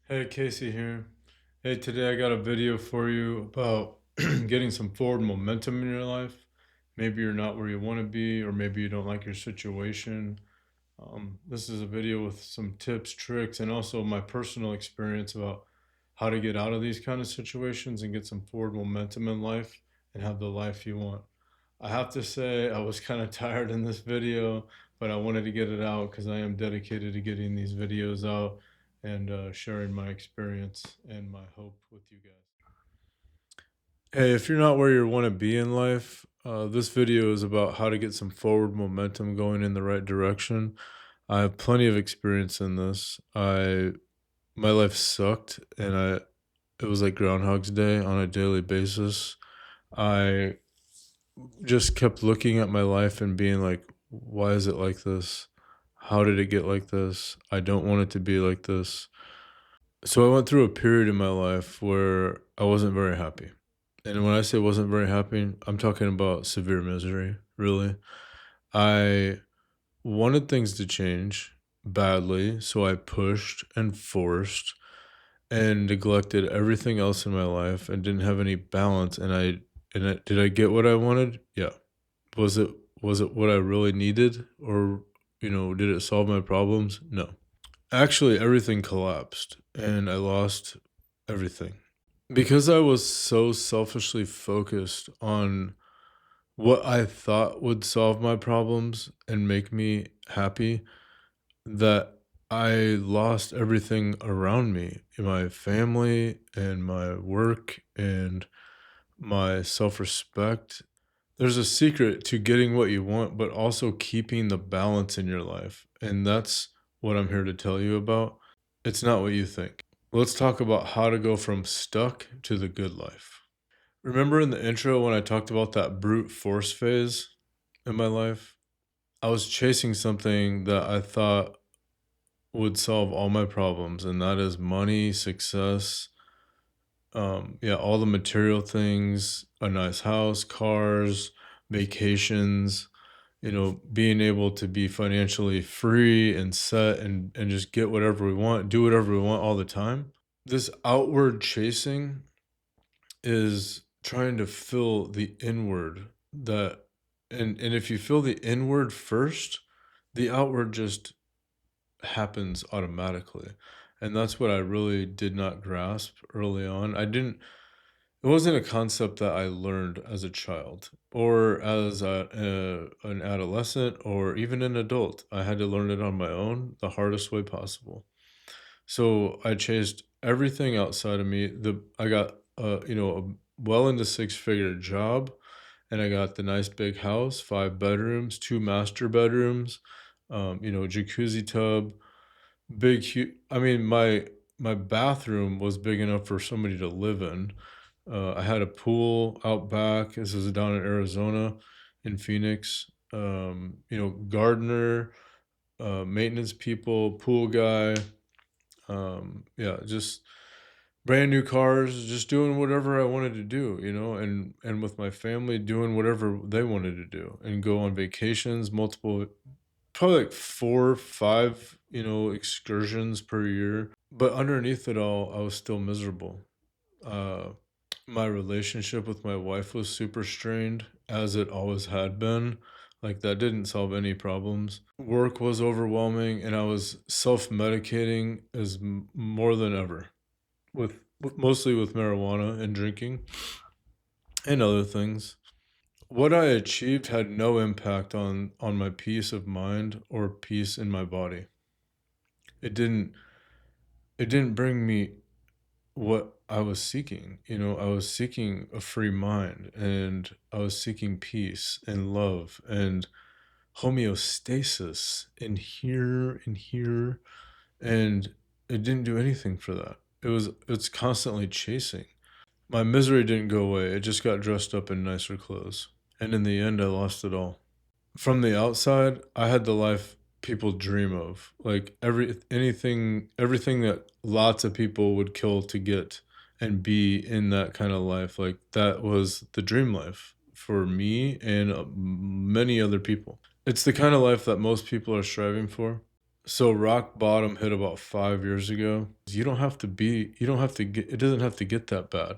Hey, Casey here. Hey, today I got a video for you about getting some forward momentum in your life. Maybe you're not where you want to be, or maybe you don't like your situation. This is a video with some tips, tricks, and also my personal experience about how to get out of these kind of situations and get some forward momentum in life and have the life you want. I have to say, I was kind of tired in this video, but I wanted to get it out because I am dedicated to getting these videos out and sharing my experience and my hope with you guys. Hey, if you're not where you want to be in life, this video is about how to get some forward momentum going in the right direction. I have plenty of experience in this. My life sucked, and it was like Groundhog's Day on a daily basis. I just kept looking at my life and being like, why is it like this? How did it get like this? I don't want it to be like this. So I went through a period in my life where I wasn't very happy. And when I say wasn't very happy, I'm talking about severe misery, really. I wanted things to change badly, so I pushed and forced and neglected everything else in my life and didn't have any balance, did I get what I wanted? Yeah. Was it was it what I really needed, or did it solve my problems? No. Actually, everything collapsed and I lost everything. Because I was so selfishly focused on what I thought would solve my problems and make me happy, that I lost everything around me, my family and my work and my self-respect. There's a secret to getting what you want, but also keeping the balance in your life. And that's what I'm here to tell you about. It's not what you think. Let's talk about how to go from stuck to the good life. Remember in the intro when I talked about that brute force phase in my life? I was chasing something that I thought would solve all my problems, and that is money, success, yeah, all the material things, a nice house, cars, vacations, being able to be financially free and set and just get whatever we want, do whatever we want all the time. This outward chasing is trying to fill the inward, that and if you fill the inward first, the outward just happens automatically. And that's what I really did not grasp early on. I didn't It wasn't a concept that I learned as a child or as an adolescent or even an adult. I had to learn it on my own the hardest way possible. So I chased everything outside of me. I got a well into six-figure job, and I got the nice big house, 5 bedrooms, two master bedrooms, jacuzzi tub, big huge. I mean, my bathroom was big enough for somebody to live in. I had a pool out back. This is down in Arizona, in Phoenix. Gardener, maintenance people, pool guy. Yeah, just brand new cars, just doing whatever I wanted to do, and with my family doing whatever they wanted to do and go on vacations, multiple, probably like 4, 5, excursions per year. But underneath it all, I was still miserable. Uh, my relationship with my wife was super strained, as it always had been. Like, that didn't solve any problems. Work was overwhelming, and I was self-medicating more than ever, mostly with marijuana and drinking and other things. What I achieved had no impact on my peace of mind or peace in my body. It didn't it didn't bring me what I was seeking. I was seeking a free mind, and I was seeking peace and love and homeostasis in here and here, and it didn't do anything for that. It's constantly chasing. My misery didn't go away. It just got dressed up in nicer clothes. And in the end, I lost it all. From the outside, I had the life people dream of. Like everything that lots of people would kill to get and be in that kind of life. Like that was the dream life for me and many other people. It's the kind of life that most people are striving for. So rock bottom hit about 5 years ago. You don't have to get, it doesn't have to get that bad.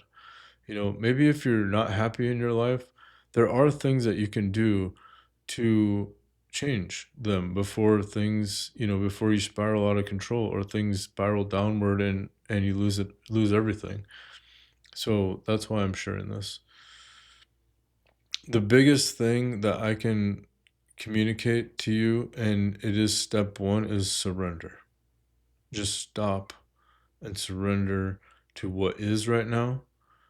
Maybe if you're not happy in your life, there are things that you can do to change them before before you spiral out of control or things spiral downward and you lose everything. So that's why I'm sharing this. The biggest thing that I can communicate to you, and it is step one, is surrender. Just stop and surrender to what is right now.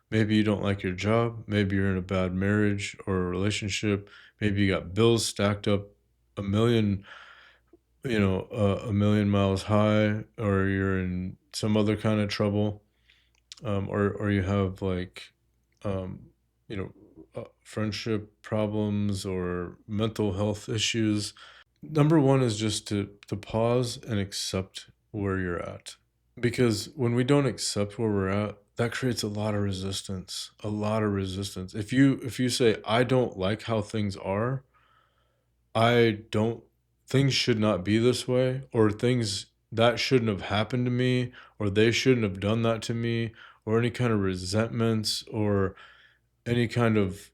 Maybe you don't like your job. Maybe you're in a bad marriage or a relationship. Maybe you got bills stacked up a million, a million miles high, or you're in some other kind of trouble, or you have like, um, friendship problems or mental health issues. Number one is just to pause and accept where you're at. Because when we don't accept where we're at, that creates a lot of resistance, a lot of resistance. If you say, I don't like how things are, I don't things should not be this way, or things that shouldn't have happened to me, or they shouldn't have done that to me, or any kind of resentments, or any kind of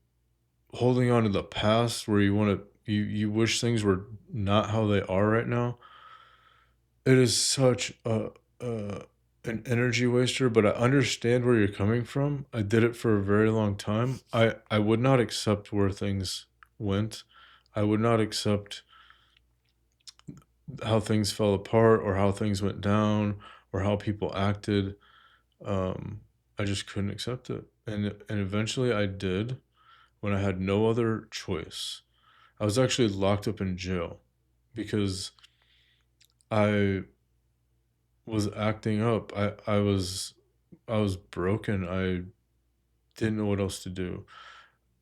holding on to the past where you wish things were not how they are right now. It is such a an energy waster, but I understand where you're coming from. I did it for a very long time. I would not accept where things went. I would not accept how things fell apart or how things went down or how people acted. I just couldn't accept it. And eventually I did when I had no other choice. I was actually locked up in jail because I was acting up. I was broken. I didn't know what else to do.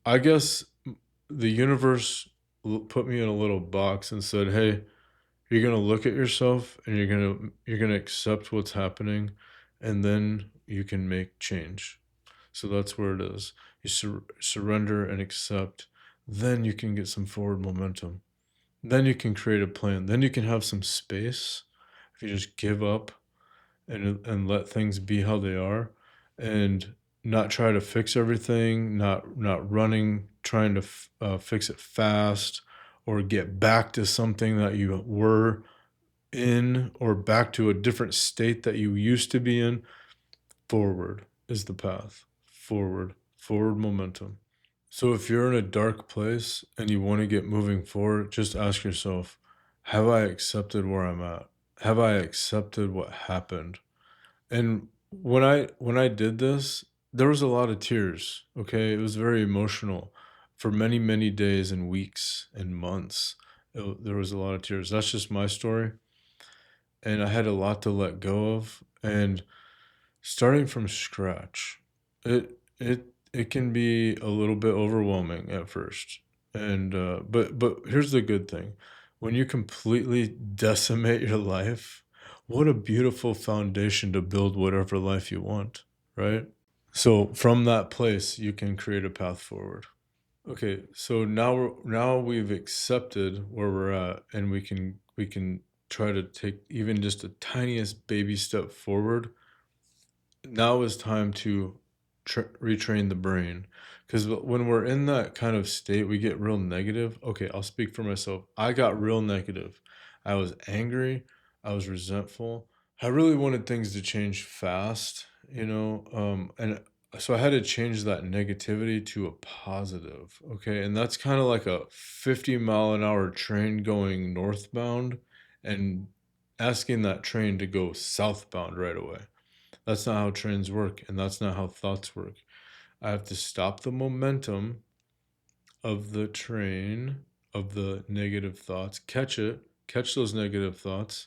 I guess the universe put me in a little box and said, "Hey, you're going to look at yourself and you're going to accept what's happening and then you can make change." So that's where it is. You surrender and accept, then you can get some forward momentum. Then you can create a plan. Then you can have some space if you just give up and let things be how they are and not try to fix everything, not running trying to fix it fast or get back to something that you were in or back to a different state that you used to be in. Forward is the path. Forward momentum. So if you're in a dark place and you want to get moving forward, just ask yourself, have I accepted where I'm at? Have I accepted what happened? And when I did this, there was a lot of tears, okay? It was very emotional for many, many days and weeks and months. There was a lot of tears. That's just my story, and I had a lot to let go of, and starting from scratch, it can be a little bit overwhelming at first, and, but here's the good thing. When you completely decimate your life, what a beautiful foundation to build whatever life you want, right? So from that place, you can create a path forward. Okay, so now we've accepted where we're at, and we can try to take even just the tiniest baby step forward. Now is time to retrain the brain, because when we're in that kind of state we get real negative. Okay, I'll speak for myself. I got real negative. I was angry. I was resentful. I really wanted things to change fast, and so I had to change that negativity to a positive. Okay, and that's kind of like a 50-mile-an-hour train going northbound and asking that train to go southbound right away. That's not how trains work, and that's not how thoughts work. I have to stop the momentum of the train, of the negative thoughts, catch those negative thoughts.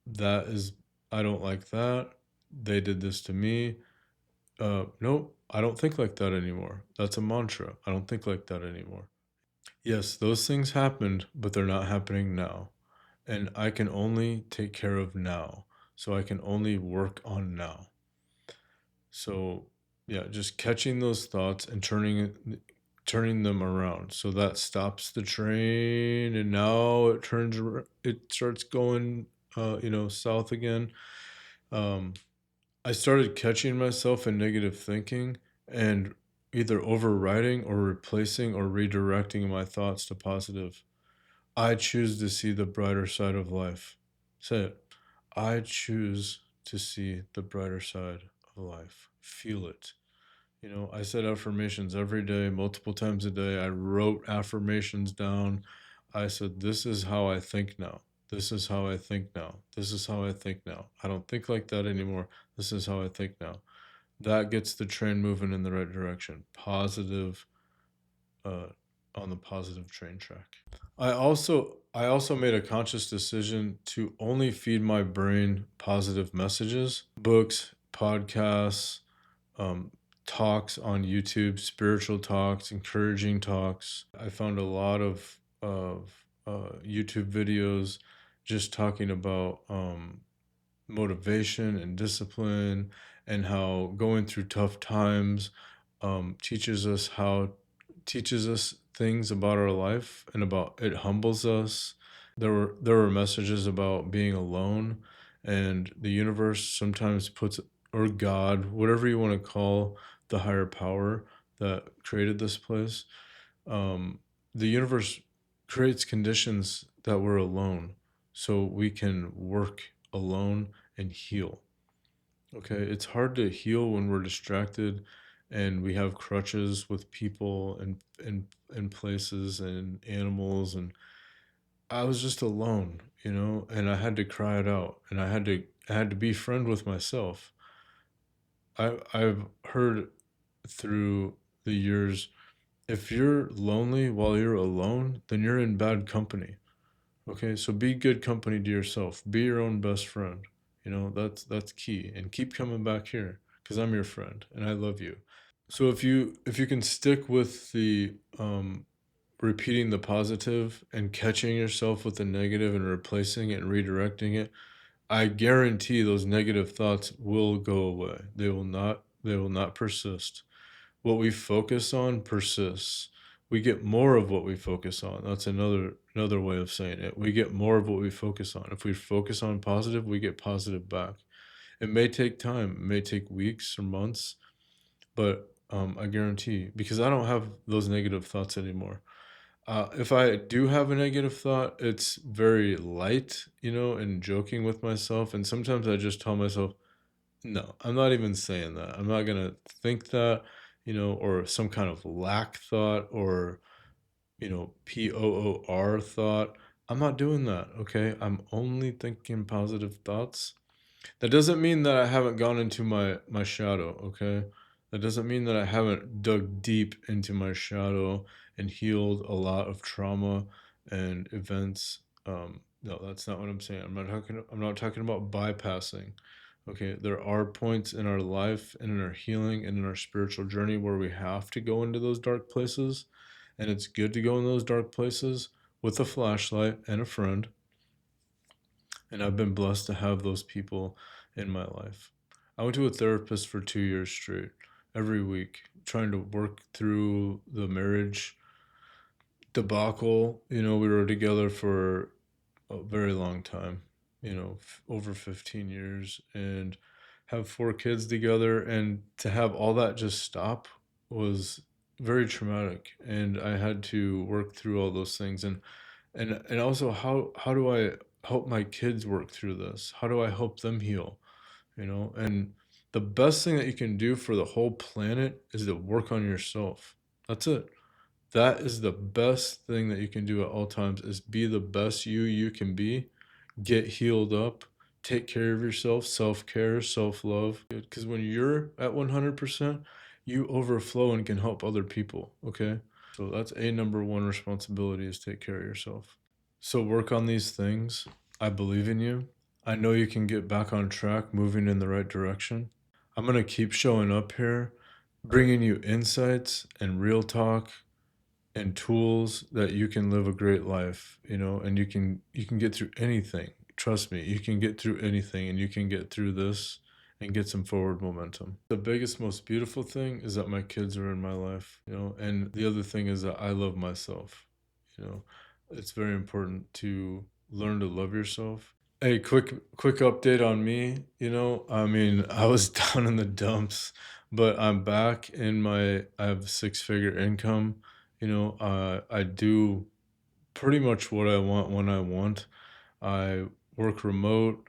That is, I don't like that. They did this to me. Nope, I don't think like that anymore. That's a mantra. I don't think like that anymore. Yes, those things happened, but they're not happening now. And I can only take care of now. So I can only work on now. So, yeah, just catching those thoughts and turning it. turning them around. So that stops the train, and now it starts going, south again. Um, I started catching myself in negative thinking and either overriding or replacing or redirecting my thoughts to positive. I choose to see the brighter side of life. Say it. I choose to see the brighter side of life. Feel it. I said affirmations every day, multiple times a day. I wrote affirmations down. I said, this is how I think now. This is how I think now. This is how I think now. I don't think like that anymore. This is how I think now. That gets the train moving in the right direction. Positive, uh, on the positive train track. I also made a conscious decision to only feed my brain positive messages, books, podcasts, um, talks on YouTube, spiritual talks, encouraging talks. I found a lot of YouTube videos just talking about motivation and discipline, and how going through tough times teaches us things about our life, and about it humbles us. There were messages about being alone, and the universe sometimes puts, or God, whatever you want to call the higher power that created this place, um, the universe creates conditions that we're alone so we can work alone and heal. Okay, it's hard to heal when we're distracted and we have crutches with people and places and animals, and I was just alone, and I had to cry it out, and I had to be friend with myself. I've heard through the years, if you're lonely while you're alone, then you're in bad company. Okay, so be good company to yourself. Be your own best friend. That's key. And keep coming back here because I'm your friend and I love you. So if you can stick with the repeating the positive and catching yourself with the negative and replacing it and redirecting it, I guarantee those negative thoughts will go away. They will not persist. What we focus on persists. We get more of what we focus on. That's another way of saying it. We get more of what we focus on. If we focus on positive, we get positive back. It may take time. It may take weeks or months, but I guarantee, because I don't have those negative thoughts anymore. If I do have a negative thought, it's very light, and joking with myself. And sometimes I just tell myself, no, I'm not even saying that. I'm not gonna think that, or some kind of lack thought, or, POOR thought. I'm not doing that, okay? I'm only thinking positive thoughts. That doesn't mean that I haven't gone into my shadow, okay? That doesn't mean that I haven't dug deep into my shadow and healed a lot of trauma and events. No, that's not what I'm saying. I'm not talking about bypassing. Okay, there are points in our life and in our healing and in our spiritual journey where we have to go into those dark places, and it's good to go in those dark places with a flashlight and a friend, and I've been blessed to have those people in my life. I went to a therapist for 2 years straight, every week, trying to work through the marriage debacle. We were together for a very long time, over 15 years, and have 4 kids together. And to have all that just stop was very traumatic. And I had to work through all those things. And also, how do I help my kids work through this? How do I help them heal? And the best thing that you can do for the whole planet is to work on yourself. That's it. That is the best thing that you can do at all times, is be the best you can be, get healed up, take care of yourself, self-care, self-love. Because when you're at 100%, you overflow and can help other people, okay? So that's a number one responsibility, is take care of yourself. So work on these things. I believe in you. I know you can get back on track, moving in the right direction. I'm going to keep showing up here, bringing you insights and real talk and tools that you can live a great life, and you can get through anything. Trust me, you can get through anything, and you can get through this and get some forward momentum. The biggest, most beautiful thing is that my kids are in my life, and the other thing is that I love myself. You know, it's very important to learn to love yourself. Hey, quick update on me. I mean, I was down in the dumps, but I'm back in I have six-figure income. I do pretty much what I want when I want. I work remote.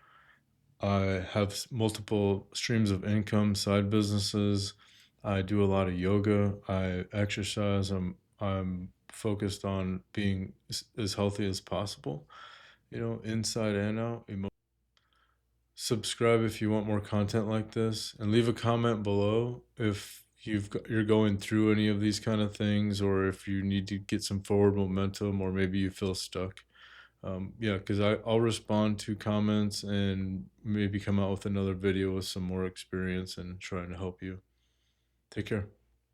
I have multiple streams of income, side businesses. I do a lot of yoga. I exercise. I'm focused on being as healthy as possible, inside and out. Subscribe if you want more content like this, and leave a comment below if you're going through any of these kind of things, or if you need to get some forward momentum, or maybe you feel stuck. Yeah, because I'll respond to comments and maybe come out with another video with some more experience and trying to help you. Take care.